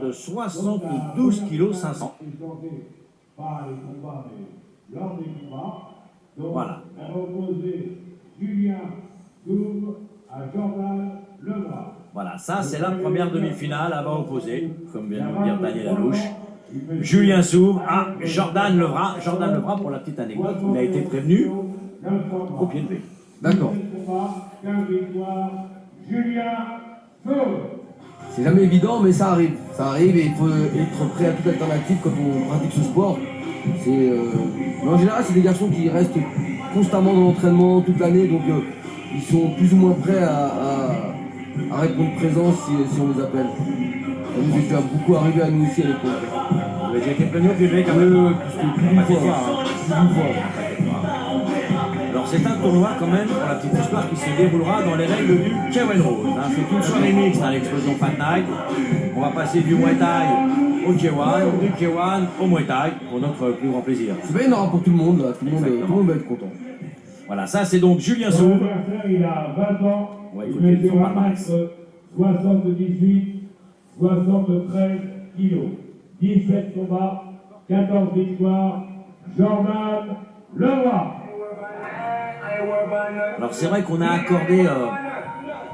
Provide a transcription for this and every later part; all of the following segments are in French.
de 72 kg 500. Voilà. Voilà, ça c'est la première demi-finale à bas opposé, comme vient de nous dire Daniel Alouche. Julien Souve à Jordan Levrat. Jordan Levrat, pour la petite anecdote, il a été prévenu au pied levé. D'accord. C'est jamais évident, mais ça arrive. Ça arrive et il faut être prêt à toute alternative quand on pratique ce sport. Mais en général, c'est des garçons qui restent constamment dans l'entraînement toute l'année, donc ils sont plus ou moins prêts à répondre présent si on les appelle. Ça nous est déjà beaucoup arrivé à nous aussi à l'époque. Vous avez déjà été prévenu au pied levé quand même. Plus d'une fois. Alors c'est un tournoi quand même, pour la petite histoire, qui se déroulera dans les règles du K1 Rose. C'est une soirée mixte, l'explosion Fat Night. On va passer du Muay Thai au K1, du K1 au Muay Thai, pour notre plus grand plaisir. C'est bien, il y en aura pour tout le monde, là. Tout le monde va être content. Voilà, ça c'est donc Julien Souve. Il a 20 ans, Ouais, il mesure 78, 73 kilos. 17 combats, 14 victoires, Jordan Levrat. Alors c'est vrai qu'on a accordé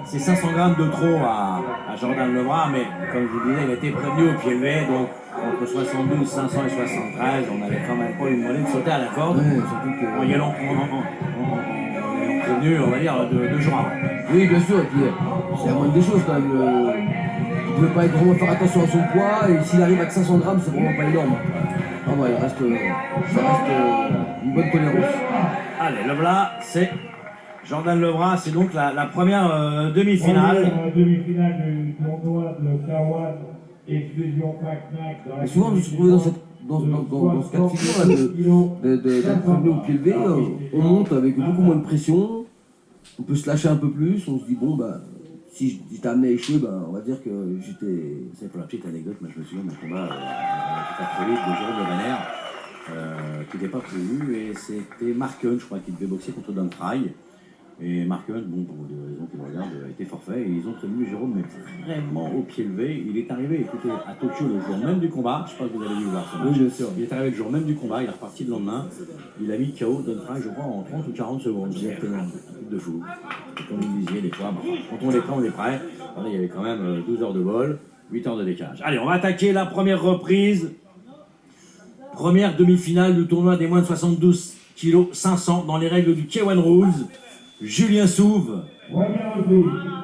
ces 500 grammes de trop à Jordan Levrat, mais comme je vous disais, il a été prévenu au pied levé, donc entre 72, 500 et 73, on n'avait quand même pas eu moyen de sauter à la corde. Ouais, surtout que... En y allant prévenu, on va dire, deux jours avant. Oui, bien sûr, et puis c'est la moindre des choses quand même. Il ne veut pas vraiment faire attention à son poids, et s'il arrive à 500 grammes, c'est vraiment pas énorme. Ah ouais, ça reste une bonne tolérance. Allez, Levrat, c'est Jordan Levrat, c'est donc la première demi-finale. La demi-finale du tournoi de K1, exclusion Pac-Nac. Et souvent, de se trouver dans ce cas de figure d'être prévenu au pied levé, on monte avec beaucoup moins de pression, on peut se lâcher un peu plus, on se dit bon bah si je t'ai amené à échouer, bah, on va dire que j'étais... C'est pour la petite anecdote, moi je me souviens d'un combat très vite de Jérôme Le Banner, qui n'était pas prévu, et c'était Mark Hunt, je crois, qui devait boxer contre Don Fry. Et Mark Hunt, bon, pour des raisons qui me regardent, a été forfait, et ils ont prévenu Jérôme, mais vraiment au pied levé. Il est arrivé, écoutez, à Tokyo le jour même du combat, je ne sais pas si vous avez dû voir ce match. Oui, bien sûr. Il est arrivé le jour même du combat, il est reparti le lendemain, il a mis KO Don Fry, je crois, en 30 ou 40 secondes. Exactement, un truc de fou. Et comme vous disiez, des fois, quand on est prêt, on est prêt. Attendez, il y avait quand même 12 heures de vol, 8 heures de décalage. Allez, on va attaquer la première reprise. Première demi-finale du tournoi des moins de 72 kg 500 dans les règles du K1 Rules. Julien Souve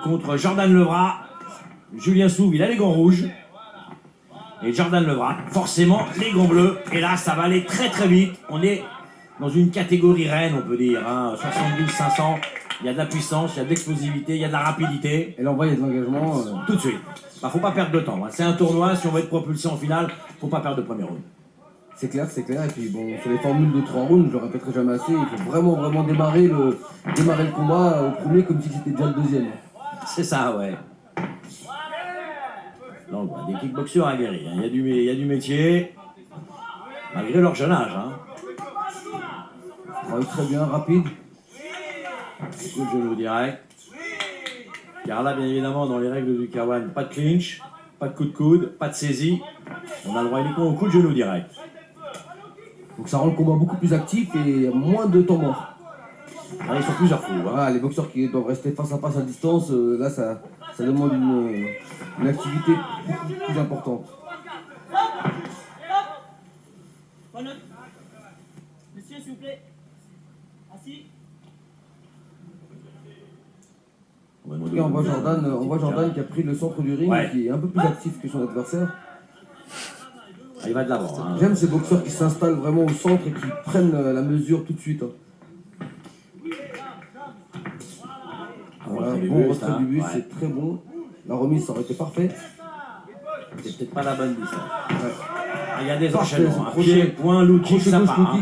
contre Jordan Levrat. Julien Souve, il a les gants rouges. Et Jordan Levrat, forcément, les gants bleus. Et là, ça va aller très très vite. On est dans une catégorie reine, on peut dire. 72-500. Il y a de la puissance, il y a de l'explosivité, il y a de la rapidité. Et l'envoi, il y a de l'engagement. Tout de suite. Faut pas perdre de temps. C'est un tournoi, si on veut être propulsé en finale, faut pas perdre de premier round. C'est clair, c'est clair. Et puis bon, sur les formules de 3 rounds, je le répéterai jamais assez, il faut vraiment démarrer le combat au premier comme si c'était déjà le deuxième. C'est ça, ouais. Là, on voit des kickboxeurs aguerris. Il y a du métier, malgré leur jeune âge. Travaille très bien, rapide. Coup de genou direct. Car là, bien évidemment, dans les règles du K1, pas de clinch, pas de coup de coude, pas de saisie. On a le droit uniquement au coup de genou direct. Donc ça rend le combat beaucoup plus actif et moins de temps mort. Là, ils sont plusieurs fous. Voilà, les boxeurs qui doivent rester face à face à distance, là ça demande une activité beaucoup plus importante. Monsieur, s'il vous plaît. Assis. En tout cas, on voit Jordan qui a pris le centre du ring, ouais, qui est un peu plus actif que son adversaire. Il va de l'avant. J'aime ces boxeurs qui s'installent vraiment au centre et qui prennent la mesure tout de suite. Voilà, bon retrait du buste, c'est très bon. La remise, ça aurait été parfait. C'est peut-être pas la bonne distance. Ouais. Il y a des enchaînements. Pied, point, low kick, ça part.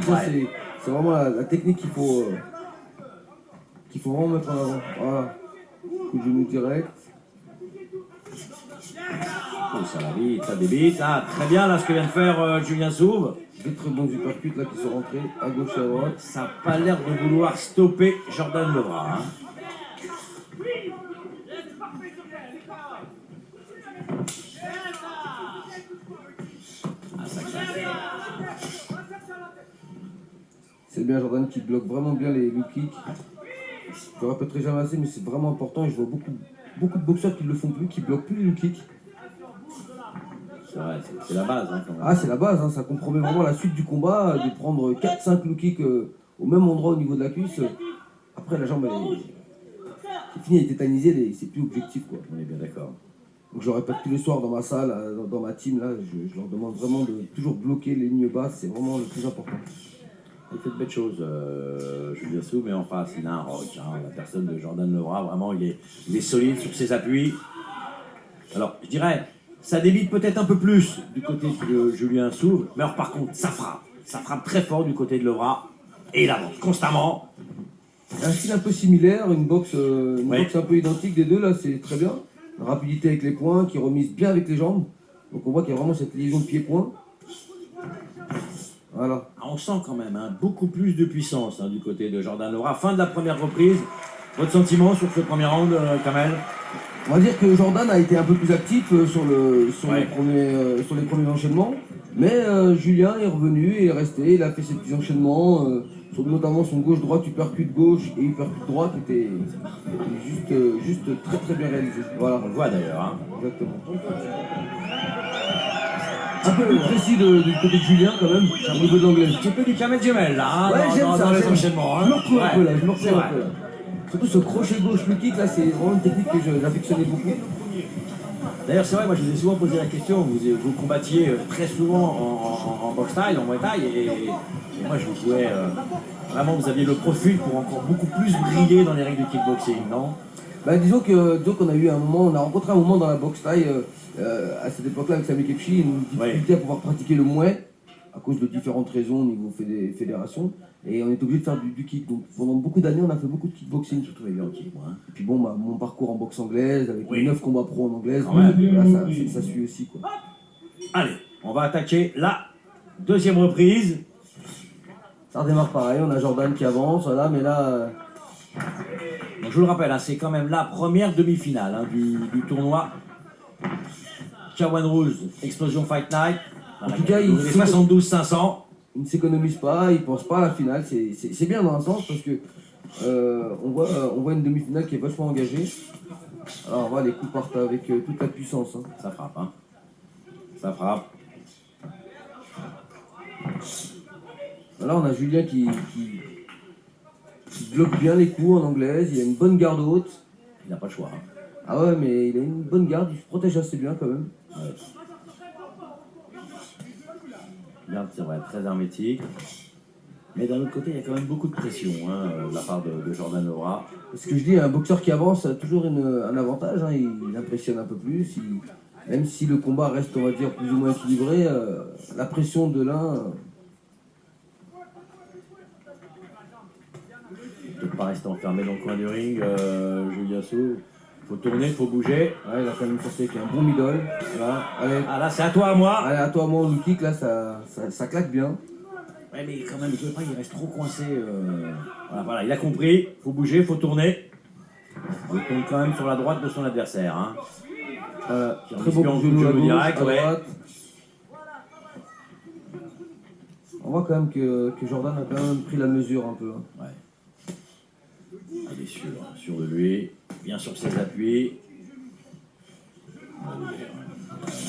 C'est vraiment la technique qu'il faut vraiment mettre en avant. Voilà. Coup de genou direct. Oh, ça va vite, ça débite. Ah, très bien là ce que vient de faire Julien Souve. Des très bons uppercuts là qui sont rentrés à gauche et à droite. Ça n'a pas l'air de vouloir stopper Jordan Levrat. c'est bien Jordan qui bloque vraiment bien les low kicks. Je le répéterai jamais assez, mais c'est vraiment important. Et je vois beaucoup de boxeurs qui ne le font plus, qui bloquent plus les low kicks. C'est vrai, c'est la base. Hein, quand même. Ah, c'est la base, hein, ça compromet vraiment la suite du combat, de prendre 4-5 low kicks au même endroit au niveau de la cuisse. Après, la jambe, c'est fini, elle est tétanisée, c'est plus objectif, quoi. On est bien d'accord. Donc je le répète tous les soirs dans ma salle, dans ma team, là, je leur demande vraiment de toujours bloquer les lignes basses, c'est vraiment le plus important. Il fait de belles choses, Julien Sou, mais en face, il a un rock. Hein, la personne de Jordan Levra, vraiment, il est solide sur ses appuis. Alors, je dirais, ça débite peut-être un peu plus du côté de Julien Sou, mais alors par contre, ça frappe très fort du côté de Levra, et il avance constamment. Un style un peu similaire, une boxe un peu identique des deux, là, c'est très bien. La rapidité avec les poings, qui remise bien avec les jambes. Donc on voit qu'il y a vraiment cette liaison de pied-point. Voilà. On sent quand même hein, beaucoup plus de puissance hein, du côté de Jordan Levra. Fin de la première reprise. Votre sentiment sur ce premier round, Kamel? On va dire que Jordan a été un peu plus actif sur les premiers enchaînements. Mais Julien est revenu et est resté. Il a fait ses petits enchaînements, notamment son gauche-droite, uppercut gauche et uppercut droite qui était juste très très bien réalisé. Voilà. On le voit d'ailleurs. Hein. Exactement. Un peu plus précis du côté de Julien quand même, au niveau de l'anglaise. Un petit peu du Kamel Gemel là, hein, Ouais, j'aime ça, dans les j'aime. enchaînements. Hein. Je me retrouve un peu là, je me retrouve C'est un peu là. Surtout ce crochet gauche le kick là, c'est vraiment une technique que j'affectionnais beaucoup. D'ailleurs, c'est vrai, moi je vous ai souvent posé la question, vous combattiez très souvent en boxe taille, en muay thai, et moi je vous trouvais vraiment, vous aviez le profil pour encore beaucoup plus briller dans les règles du kickboxing, non? Bah, disons qu'on a eu un moment, on a rencontré un moment dans la boxe taille à cette époque-là avec Sami Kepchi, une difficulté à pouvoir pratiquer le muay à cause de différentes raisons au niveau fédération. Et on est obligé de faire du kick. Donc pendant beaucoup d'années, on a fait beaucoup de kickboxing. Surtout avec le kick, moi. Hein. Et puis bon, mon parcours en boxe anglaise, avec les 9 combats pro en anglaise, ça suit aussi, quoi. Allez, on va attaquer la deuxième reprise. Ça redémarre pareil, on a Jordan qui avance, voilà, mais là... Donc je vous le rappelle, hein, c'est quand même la première demi-finale hein, du tournoi Chawan Rules Explosion Fight Night. En tout cas, il 72-500. Il ne s'économise pas, il ne pense pas à la finale. C'est bien dans un sens parce que on voit une demi-finale qui est vachement engagée. Alors voilà, les coups partent avec toute la puissance. Hein. Ça frappe, hein. Ça frappe. Là, on a Julien qui bloque bien les coups en anglaise. Il a une bonne garde haute. Il n'a pas le choix. Hein. Ah ouais, mais il a une bonne garde. Il se protège assez bien quand même. Ouais. Garde, c'est vrai, très hermétique. Mais d'un autre côté, il y a quand même beaucoup de pression hein, de la part de Jordan Levra. Ce que je dis, un boxeur qui avance a toujours un avantage. Hein. Il impressionne un peu plus. Même si le combat reste, on va dire, plus ou moins équilibré, la pression de l'un... Peut-être pas rester enfermé dans le coin du ring, Julien Sou. Faut tourner, faut bouger. Ouais, il a quand même sorti avec un bon middle. Voilà. Allez. Ah là, c'est à toi, à moi. Allez, à toi, moi, le kick, là, ça claque bien. Ouais, mais quand même, il reste trop coincé. Voilà, il a compris. Faut bouger, faut tourner. Il tombe quand même sur la droite de son adversaire. Hein. Très bon genou à gauche, direct, à droite. On voit quand même que Jordan a quand même pris la mesure un peu. Hein. Ouais. Il est sûr de lui. Bien sur ses appuis.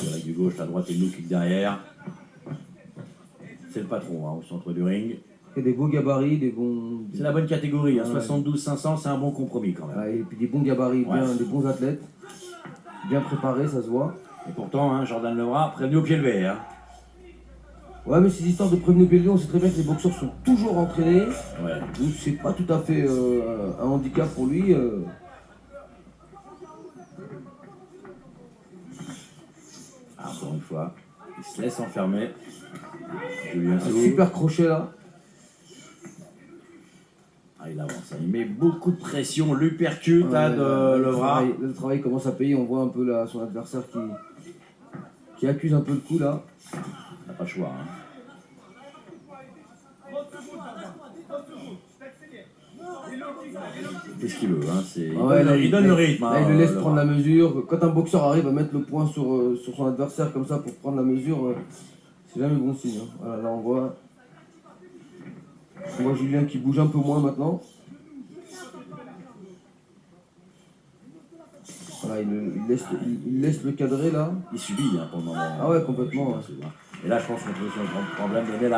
Direct du gauche, la droite et le low kick derrière. C'est le patron hein, au centre du ring. Et des beaux gabarits, des bons... C'est la bonne catégorie, hein, ouais. 72-500, c'est un bon compromis quand même. Ouais, et puis des bons gabarits, des bons athlètes. Bien préparés, ça se voit. Et pourtant, hein, Jordan Levra prévenu au pied levé. Hein. Ouais, mais ces histoires de prévenu au pied levé, on sait très bien que les boxeurs sont toujours entraînés. Ouais. Donc c'est pas tout à fait un handicap pour lui. Encore une fois, il se laisse enfermer. Un super crochet là. Ah, il avance, il met beaucoup de pression, l'uppercut là de Levra. Le travail commence à payer, on voit un peu là, son adversaire qui accuse un peu le coup là. Il n'a pas le choix. Hein. Qu'est-ce qu'il veut hein, il donne le rythme. Là, il le laisse prendre la mesure. Quand un boxeur arrive à mettre le poing sur son adversaire comme ça pour prendre la mesure, c'est jamais bon signe. Hein. Voilà, là on voit. On voit Julien qui bouge un peu moins maintenant. Voilà, il laisse le cadrer là. Il subit hein, pour le moment. Ah ouais, complètement. Ouais. Et là, je pense qu'on peut sur le grand problème donner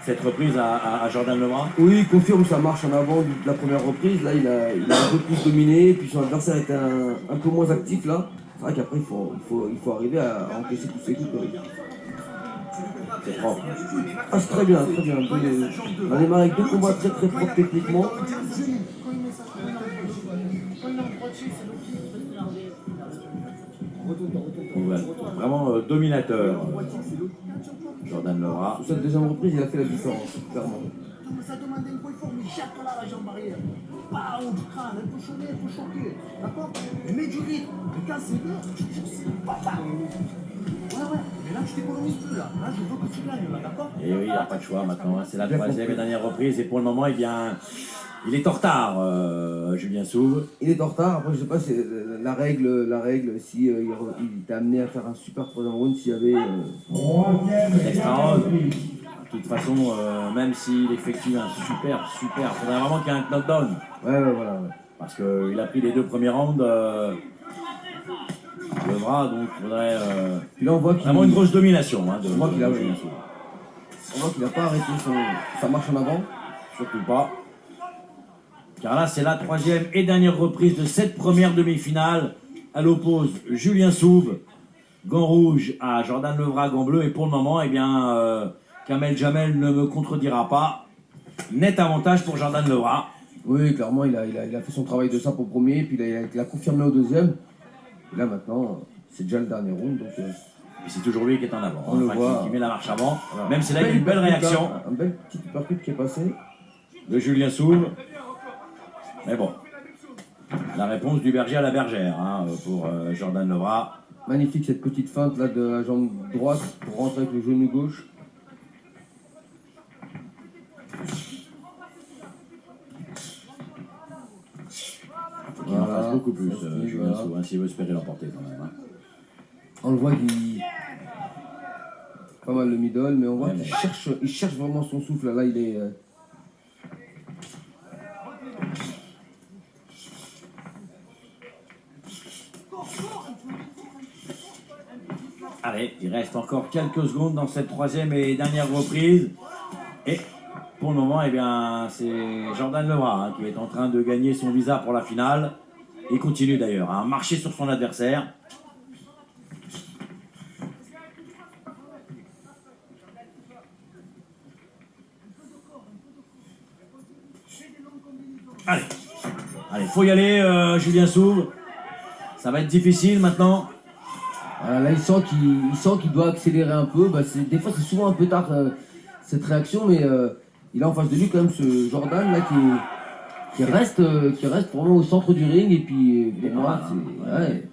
cette reprise à Jordan Lebras. Oui, il confirme sa marche en avant de la première reprise. Là, il a un peu plus dominé. Puis son adversaire était un peu moins actif là. C'est vrai qu'après, il faut arriver à encaisser tous ses coups. C'est propre. Ah, c'est très bien, très bien. On a démarré avec 2 combats très très propres techniquement. Ouais, vraiment dominateur. Jordan Lebras. Sur cette deuxième reprise, il a fait la différence, clairement. Ça demande un coup fort, mais jette-la la jambe arrière. Pas au crâne, un peu chômé, un peu choqué. D'accord? Mets du rythme. Mais quand c'est bien, c'est pas ça. Ouais, mais là, tu t'économises plus, là. Là, je veux que tu gagnes, là, d'accord? Et oui, il n'a pas de choix maintenant. C'est la troisième et dernière reprise. Et pour le moment, eh bien, il est en retard, Julien Souve. Il est en retard. Après, je sais pas, c'est la règle, si il t'a amené à faire un super troisième round, s'il y avait. Extra round. De toute façon, même s'il effectue un super, il faudrait vraiment qu'il y ait un knockdown. Ouais, voilà. Ouais. Parce qu'il a pris les 2 premiers rounds. Le bras, donc il faudrait Puis là, on voit vraiment une grosse domination. Hein, on voit qu'il n'a pas arrêté sa marche en avant. Surtout pas. Car là, c'est la troisième et dernière reprise de cette première demi-finale. Elle oppose Julien Souve, gant rouge, à Jordan Lebras, gant bleu. Et pour le moment, eh bien, Kamel Jamel ne me contredira pas. Net avantage pour Jordan Lebras. Oui, clairement, il a fait son travail de simple au premier, puis il a confirmé au deuxième. Et là, maintenant, c'est déjà le dernier round. Donc, Et c'est toujours lui qui est en avant. On le voit. Qui met la marche avant. Voilà. Même c'est là une belle réaction. Un bel petit uppercut qui est passé. De Julien Souve. Mais bon. La réponse du berger à la bergère hein, pour Jordan Lebras. Magnifique cette petite feinte là de la jambe droite pour rentrer avec le genou gauche. Il en fasse beaucoup plus, Julien Souve, hein, s'il veut espérer l'emporter quand même. Hein. On le voit qu'il... Pas mal le middle, mais on voit qu'il cherche vraiment son souffle. Là, il est... Allez, il reste encore quelques secondes dans cette troisième et dernière reprise. Et pour le moment, eh bien, c'est Jordan Lebras hein, qui est en train de gagner son visa pour la finale. Il continue d'ailleurs à marcher sur son adversaire. Allez, faut y aller, Julien Souve. Ça va être difficile maintenant. Voilà, là, il sent qu'il doit accélérer un peu. Bah, des fois, c'est souvent un peu tard cette réaction, mais il a en face de lui quand même ce Jordan là qui reste vraiment au centre du ring. Et puis, pour moi, ouais.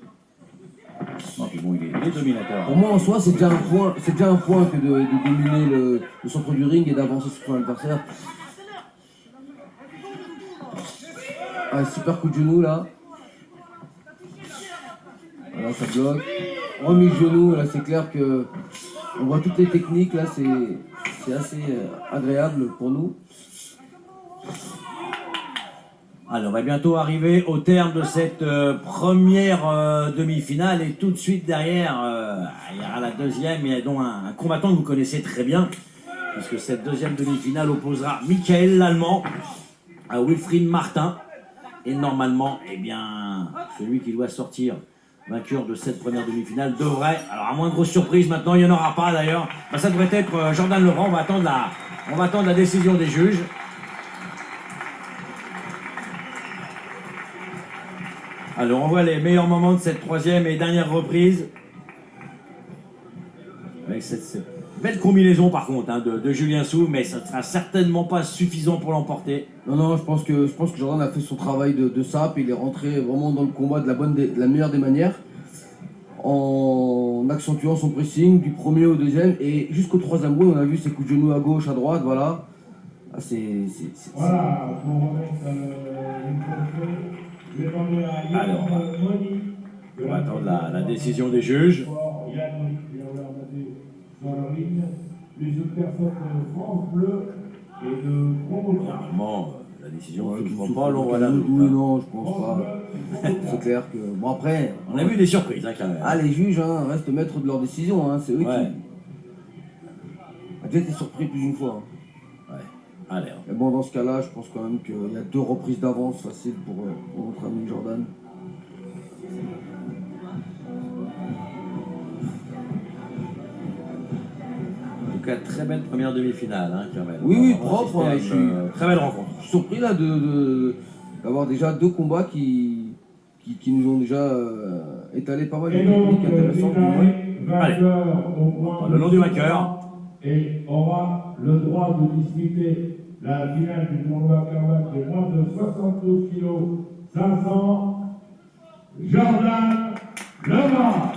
Non, puis bon, il est dominateur. Pour moi, en soi, c'est déjà un point que de dominer le centre du ring et d'avancer sur son adversaire. Un super coup de genou là. Voilà, ça bloque. Remis le genou, là c'est clair que on voit toutes les techniques, là c'est assez agréable pour nous. Alors, on va bientôt arriver au terme de cette première demi-finale et tout de suite derrière, il y aura la deuxième, il y a donc un combattant que vous connaissez très bien, puisque cette deuxième demi-finale opposera Michael Lallemand à Wilfried Martin. Et normalement, eh bien, celui qui doit sortir vainqueur de cette première demi-finale devrait, alors à moins de grosses surprises maintenant, il n'y en aura pas d'ailleurs, ben, ça devrait être Jordan Lebras. On va attendre la décision des juges. Alors on voit les meilleurs moments de cette troisième et dernière reprise. Avec cette belle combinaison par contre hein, de Julien Souve, mais ça ne sera certainement pas suffisant pour l'emporter. Non, je pense que Jordan a fait son travail de sape, il est rentré vraiment dans le combat de la meilleure des manières, en accentuant son pressing du premier au deuxième, et jusqu'au troisième round, on a vu ses coups de genoux à gauche, à droite, voilà. Ah, Voilà, pour remettre une question, je vais demander à Alors, Yann Moni. on va attendre la décision des juges. Yann Moni, qui va regarder sur le ring. Les autres personnes, France Bleu, et de promotion. Normalement, la décision Ouais, ne qui se prend souffre pas à l'ombre aucun d'un doute. doute. Oui, Hein. non, je pense pas. C'est clair que. Bon, après. On a vu des surprises, hein, quand même. Ah, les juges restent maîtres de leurs décisions. C'est eux Ouais. qui. J'ai déjà été surpris plus d'une fois. Ouais. Allez. Mais bon, dans ce cas-là, je pense quand même qu'il y a 2 reprises d'avance faciles pour notre ami Jordan. En tout cas, très belle première demi-finale, hein, quand même. Oui, oui, On va propre, assister à je une, suis- très belle rencontre. Je suis surpris là d'avoir déjà 2 combats qui nous ont déjà étalé pas mal de Et donc, techniques intéressantes pour moi. vainqueur au point Le nom du vainqueur. et aura le droit de disputer la finale du tournoi Kawan de moins de 72 kg 500, Jordan Levant.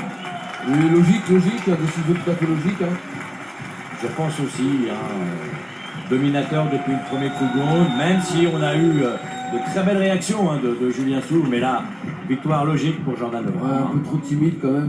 Oui, logique, décision tout à fait logique. Je pense aussi, dominateur depuis le premier coup de ronde, même si on a eu de très belles réactions de Julien Soult, mais là, victoire logique pour Jordan Levant. Un peu trop timide quand même.